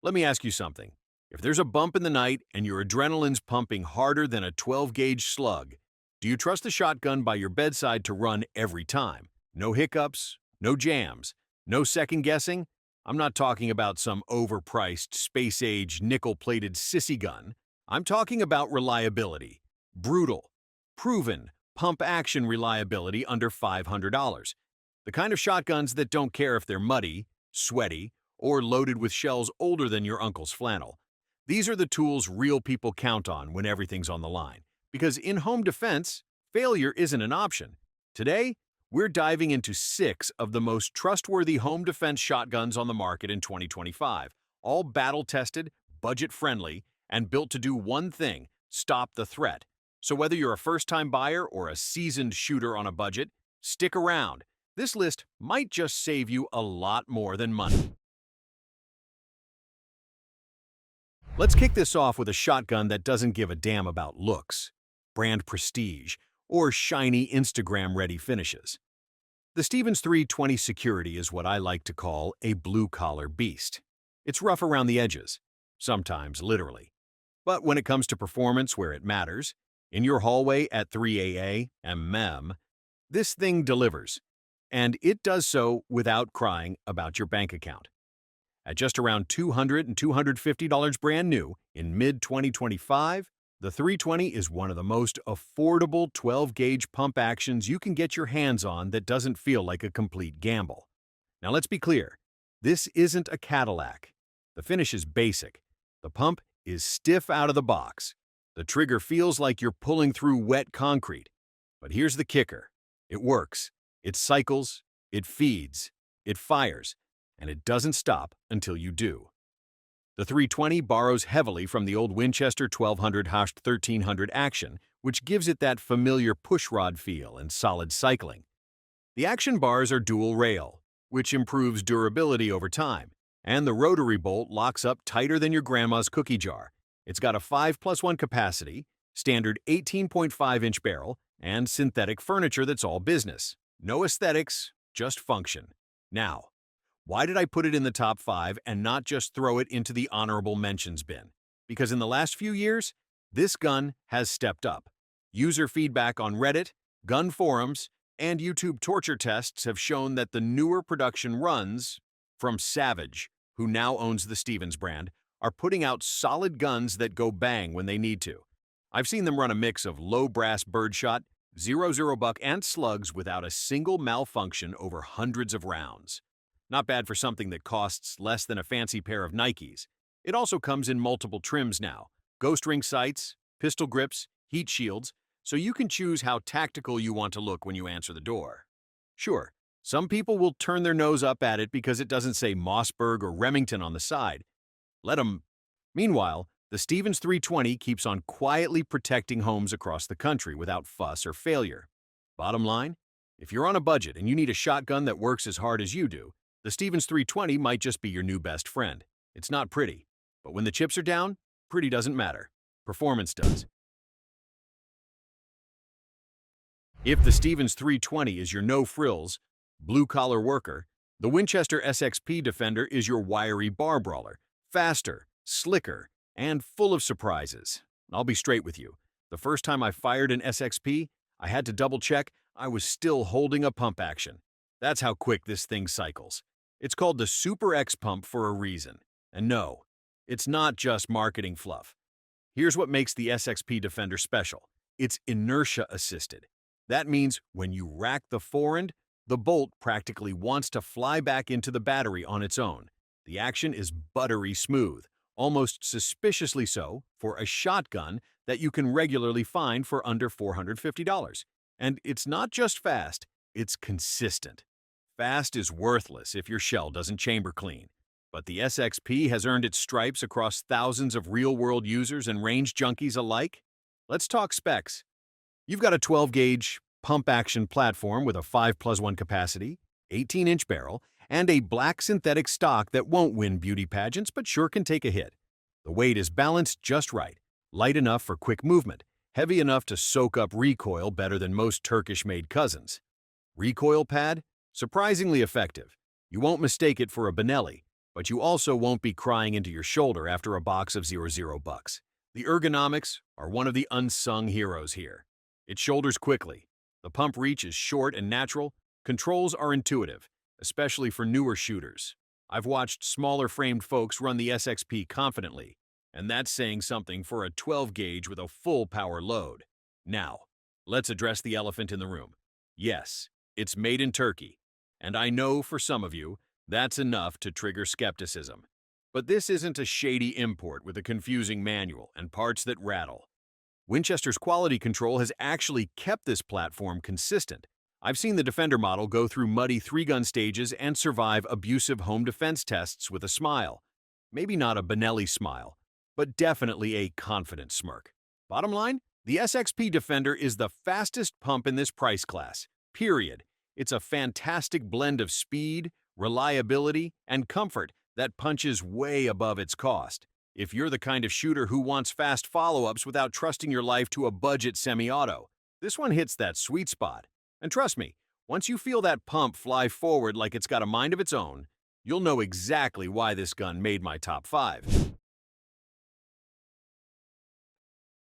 Let me ask you something. If there's a bump in the night and your adrenaline's pumping harder than a 12-gauge slug, do you trust the shotgun by your bedside to run every time? No hiccups, no jams, no second guessing? I'm not talking about some overpriced, space-age, nickel-plated sissy gun. I'm talking about reliability. Brutal, proven, pump-action reliability under $500. The kind of shotguns that don't care if they're muddy, sweaty, or loaded with shells older than your uncle's flannel. These are the tools real people count on when everything's on the line. Because in home defense, failure isn't an option. Today, we're diving into 6 of the most trustworthy home defense shotguns on the market in 2025, all battle-tested, budget-friendly, and built to do one thing: stop the threat. So whether you're a first-time buyer or a seasoned shooter on a budget, stick around. This list might just save you a lot more than money. Let's kick this off with a shotgun that doesn't give a damn about looks, brand prestige, or shiny Instagram-ready finishes. The Stevens 320 Security is what I like to call a blue-collar beast. It's rough around the edges, sometimes literally. But when it comes to performance where it matters, in your hallway at 3 a.m., this thing delivers. And it does so without crying about your bank account. At just around $200 and $250 brand new in mid-2025, the 320 is one of the most affordable 12-gauge pump actions you can get your hands on that doesn't feel like a complete gamble. Now let's be clear, this isn't a Cadillac. The finish is basic. The pump is stiff out of the box. The trigger feels like you're pulling through wet concrete. But here's the kicker. It works. It cycles, it feeds, it fires, and it doesn't stop until you do. The 320 borrows heavily from the old Winchester 1200-1300 action, which gives it that familiar pushrod feel and solid cycling. The action bars are dual rail, which improves durability over time, and the rotary bolt locks up tighter than your grandma's cookie jar. It's got a 5+1 capacity, standard 18.5-inch barrel, and synthetic furniture that's all business. No aesthetics, just function. Now, why did I put it in the top 5 and not just throw it into the honorable mentions bin? Because in the last few years, this gun has stepped up. User feedback on Reddit, gun forums, and YouTube torture tests have shown that the newer production runs from Savage, who now owns the Stevens brand, are putting out solid guns that go bang when they need to. I've seen them run a mix of low brass birdshot, 0.0 buck, and slugs without a single malfunction over hundreds of rounds. Not bad for something that costs less than a fancy pair of Nikes. It also comes in multiple trims now: ghost ring sights, pistol grips, heat shields, so you can choose how tactical you want to look when you answer the door. Sure, some people will turn their nose up at it because it doesn't say Mossberg or Remington on the side. Let them. Meanwhile, the Stevens 320 keeps on quietly protecting homes across the country without fuss or failure. Bottom line, if you're on a budget and you need a shotgun that works as hard as you do, the Stevens 320 might just be your new best friend. It's not pretty, but when the chips are down, pretty doesn't matter. Performance does. If the Stevens 320 is your no-frills, blue-collar worker, the Winchester SXP Defender is your wiry bar brawler, faster, slicker, and full of surprises. I'll be straight with you. The first time I fired an SXP, I had to double-check I was still holding a pump action. That's how quick this thing cycles. It's called the Super X pump for a reason. And no, it's not just marketing fluff. Here's what makes the SXP Defender special. It's inertia-assisted. That means when you rack the forend, the bolt practically wants to fly back into the battery on its own. The action is buttery smooth, almost suspiciously so for a shotgun that you can regularly find for under $450. And it's not just fast, it's consistent. Fast is worthless if your shell doesn't chamber clean. But the SXP has earned its stripes across thousands of real-world users and range junkies alike. Let's talk specs. You've got a 12-gauge pump-action platform with a 5+1 capacity, 18-inch barrel, and a black synthetic stock that won't win beauty pageants but sure can take a hit. The weight is balanced just right, light enough for quick movement, heavy enough to soak up recoil better than most Turkish-made cousins. Recoil pad? Surprisingly effective. You won't mistake it for a Benelli. but you also won't be crying into your shoulder after a box of $00. The ergonomics are one of the unsung heroes here. It shoulders quickly, the pump reach is short and natural, controls are intuitive, especially for newer shooters. I've watched smaller-framed folks run the SXP confidently, and that's saying something for a 12-gauge with a full power load. Now, let's address the elephant in the room. Yes, it's made in Turkey, and I know for some of you, that's enough to trigger skepticism. But this isn't a shady import with a confusing manual and parts that rattle. Winchester's quality control has actually kept this platform consistent. I've seen the Defender model go through muddy 3-gun stages and survive abusive home defense tests with a smile. Maybe not a Benelli smile, but definitely a confident smirk. Bottom line, the SXP Defender is the fastest pump in this price class, period. It's a fantastic blend of speed, reliability, and comfort that punches way above its cost. If you're the kind of shooter who wants fast follow-ups without trusting your life to a budget semi-auto, this one hits that sweet spot. And trust me, once you feel that pump fly forward like it's got a mind of its own, you'll know exactly why this gun made my top 5.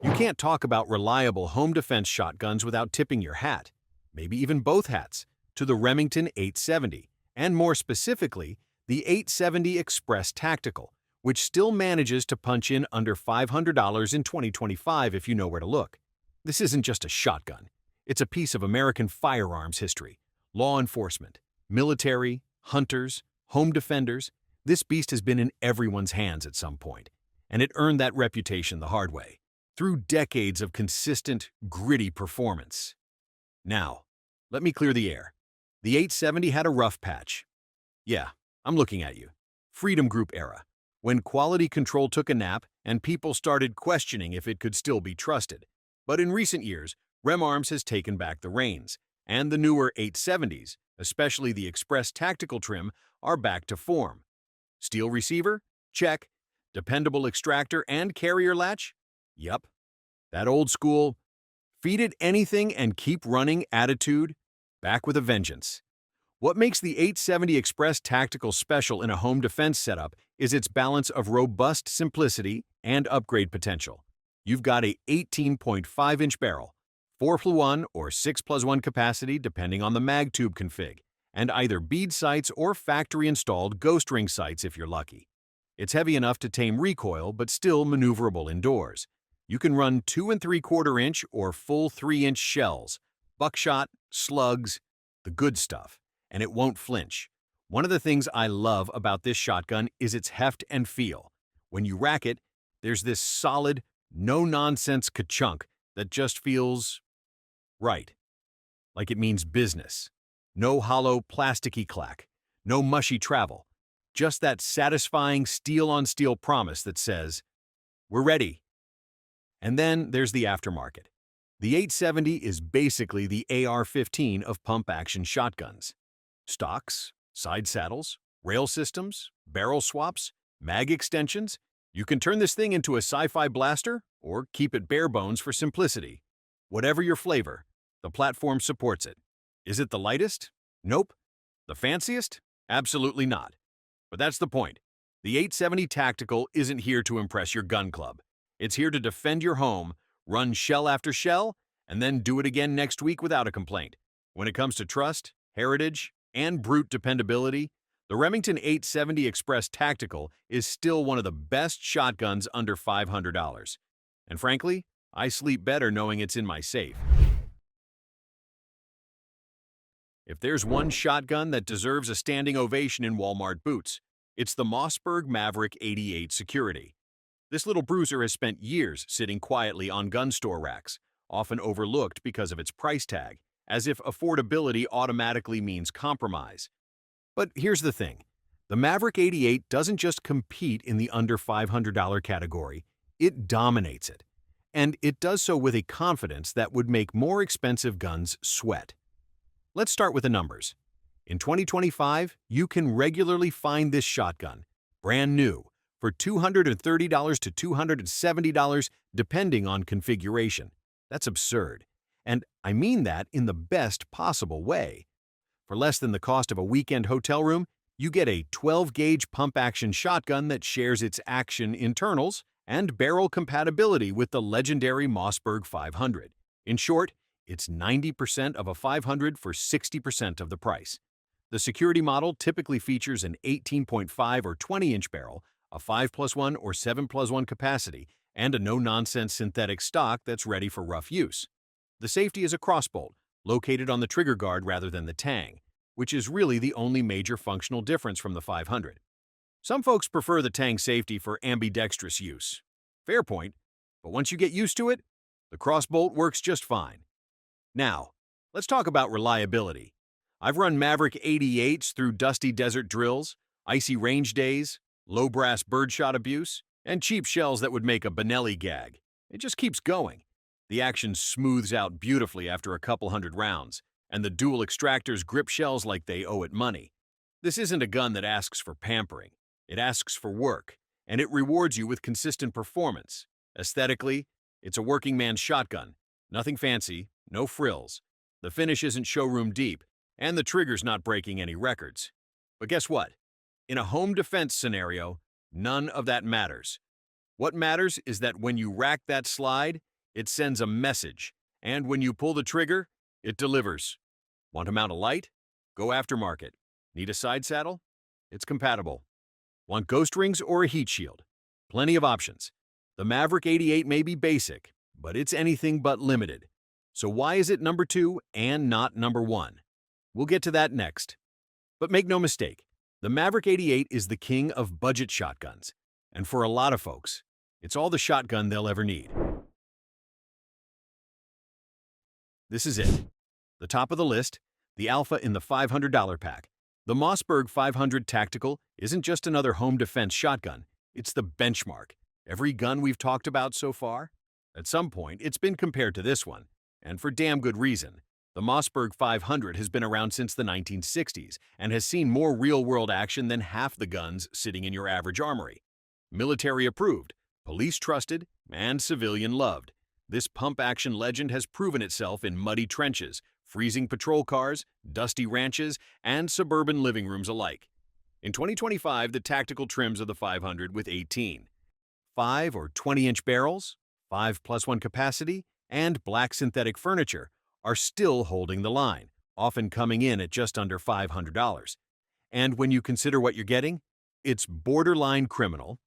You can't talk about reliable home defense shotguns without tipping your hat, maybe even both hats, to the Remington 870, and more specifically, the 870 Express Tactical, which still manages to punch in under $500 in 2025 if you know where to look. This isn't just a shotgun. It's a piece of American firearms history. Law enforcement, military, hunters, home defenders, this beast has been in everyone's hands at some point, and it earned that reputation the hard way, through decades of consistent, gritty performance. Now, let me clear the air. The 870 had a rough patch. Yeah, I'm looking at you. Freedom Group era, when quality control took a nap and people started questioning if it could still be trusted. But in recent years, Remington has taken back the reins, and the newer 870s, especially the Express Tactical trim, are back to form. Steel receiver? Check. Dependable extractor and carrier latch? Yup. That old school, feed it anything and keep running attitude, back with a vengeance. What makes the 870 Express Tactical special in a home defense setup is its balance of robust simplicity and upgrade potential. You've got a 18.5-inch barrel, 4+1 or 6+1 capacity depending on the mag tube config, and either bead sights or factory-installed ghost ring sights if you're lucky. It's heavy enough to tame recoil but still maneuverable indoors. You can run 2 3/4-inch or full 3-inch shells, buckshot, slugs, the good stuff, and it won't flinch. One of the things I love about this shotgun is its heft and feel. When you rack it, there's this solid, no-nonsense ka-chunk that just feels right. Like it means business. No hollow, plasticky clack. No mushy travel. Just that satisfying steel-on-steel promise that says, we're ready. And then there's the aftermarket. The 870 is basically the AR-15 of pump-action shotguns. Stocks, side saddles, rail systems, barrel swaps, mag extensions. You can turn this thing into a sci-fi blaster or keep it bare bones for simplicity. Whatever your flavor, the platform supports it. Is it the lightest? Nope. The fanciest? Absolutely not. But that's the point. The 870 Tactical isn't here to impress your gun club. It's here to defend your home, run shell after shell, and then do it again next week without a complaint. When it comes to trust, heritage, and brute dependability, the Remington 870 Express Tactical is still one of the best shotguns under $500. And frankly, I sleep better knowing it's in my safe. If there's one shotgun that deserves a standing ovation in Walmart boots, it's the Mossberg Maverick 88 Security. This little bruiser has spent years sitting quietly on gun store racks, often overlooked because of its price tag, as if affordability automatically means compromise. But here's the thing. The Maverick 88 doesn't just compete in the under $500 category, it dominates it. And it does so with a confidence that would make more expensive guns sweat. Let's start with the numbers. In 2025, you can regularly find this shotgun, brand new, for $230 to $270 depending on configuration. That's absurd. And I mean that in the best possible way. For less than the cost of a weekend hotel room, You get a 12-gauge pump-action shotgun that shares its action internals and barrel compatibility with the legendary Mossberg 500. In short, it's 90% of a 500 for 60% of the price. The security model typically features an 18.5 or 20-inch barrel, a 5+1 or 7+1 capacity, and a no-nonsense synthetic stock that's ready for rough use. The safety is a crossbolt, located on the trigger guard rather than the tang, which is really the only major functional difference from the 500. Some folks prefer the tang safety for ambidextrous use. Fair point, but once you get used to it, the crossbolt works just fine. Now, let's talk about reliability. I've run Maverick 88s through dusty desert drills, icy range days, low brass birdshot abuse, and cheap shells that would make a Benelli gag. It just keeps going. The action smooths out beautifully after a couple hundred rounds, and the dual extractors grip shells like they owe it money. This isn't a gun that asks for pampering. It asks for work, and it rewards you with consistent performance. Aesthetically, it's a working man's shotgun. Nothing fancy, no frills. The finish isn't showroom deep, and the trigger's not breaking any records. But guess what? In a home defense scenario, none of that matters. What matters is that when you rack that slide, it sends a message, and when you pull the trigger, it delivers. Want to mount a light? Go aftermarket. Need a side saddle? It's compatible. Want ghost rings or a heat shield? Plenty of options. The Maverick 88 may be basic, but it's anything but limited. So why is it number 2 and not number 1? We'll get to that next. But make no mistake, the Maverick 88 is the king of budget shotguns, and for a lot of folks, it's all the shotgun they'll ever need. This is it. The top of the list, the Alpha in the $500 pack. The Mossberg 500 Tactical isn't just another home defense shotgun, it's the benchmark. Every gun we've talked about so far, at some point, it's been compared to this one, and for damn good reason. The Mossberg 500 has been around since the 1960s and has seen more real-world action than half the guns sitting in your average armory. Military approved, police trusted, and civilian loved. This pump-action legend has proven itself in muddy trenches, freezing patrol cars, dusty ranches, and suburban living rooms alike. In 2025, the tactical trims of the 500 with 18, 5 or 20-inch barrels, 5+1 capacity, and black synthetic furniture are still holding the line, often coming in at just under $500. And when you consider what you're getting, it's borderline criminal.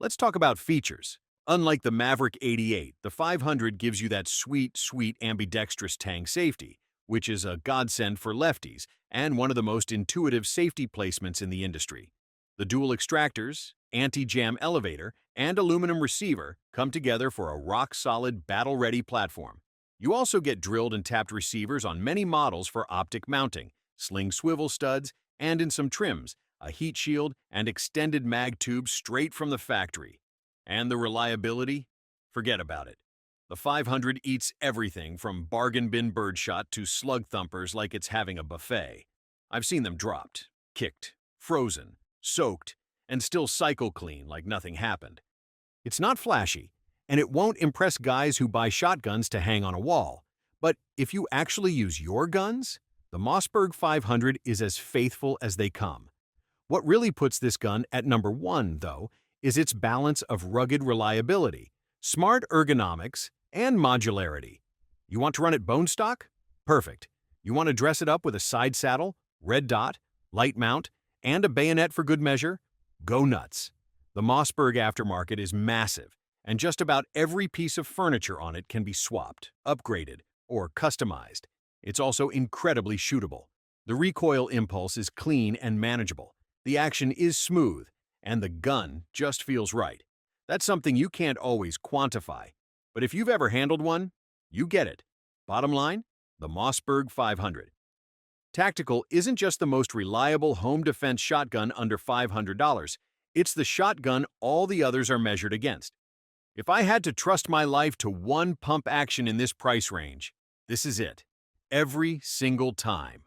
Let's talk about features. Unlike the Maverick 88, the 500 gives you that sweet ambidextrous tang safety, which is a godsend for lefties and one of the most intuitive safety placements in the industry. The dual extractors, anti-jam elevator, and aluminum receiver come together for a rock-solid, battle-ready platform. You also get drilled and tapped receivers on many models for optic mounting, sling swivel studs, and in some trims, a heat shield and extended mag tube straight from the factory. And the reliability? Forget about it. The 500 eats everything from bargain bin birdshot to slug thumpers like it's having a buffet. I've seen them dropped, kicked, frozen, soaked, and still cycle clean like nothing happened. It's not flashy, and it won't impress guys who buy shotguns to hang on a wall. But if you actually use your guns, the Mossberg 500 is as faithful as they come. What really puts this gun at number 1, though, is its balance of rugged reliability, smart ergonomics, and modularity. You want to run it bone stock? Perfect. You want to dress it up with a side saddle, red dot, light mount, and a bayonet for good measure? Go nuts. The Mossberg aftermarket is massive, and just about every piece of furniture on it can be swapped, upgraded, or customized. It's also incredibly shootable. The recoil impulse is clean and manageable. The action is smooth, and the gun just feels right. That's something you can't always quantify, but if you've ever handled one, you get it. Bottom line, the Mossberg 500. Tactical isn't just the most reliable home defense shotgun under $500, it's the shotgun all the others are measured against. If I had to trust my life to one pump action in this price range, this is it. Every single time.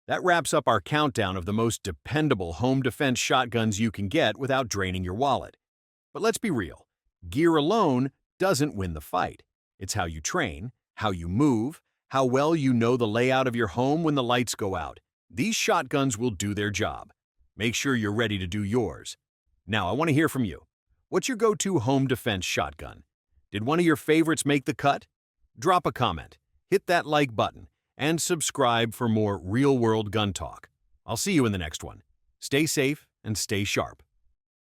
That wraps up our countdown of the most dependable home defense shotguns you can get without draining your wallet. But let's be real. Gear alone doesn't win the fight. It's how you train, how you move, how well you know the layout of your home when the lights go out. These shotguns will do their job. Make sure you're ready to do yours. Now, I want to hear from you. What's your go-to home defense shotgun? Did one of your favorites make the cut? Drop a comment, hit that like button, and subscribe for more real-world gun talk. I'll see you in the next one. Stay safe and stay sharp.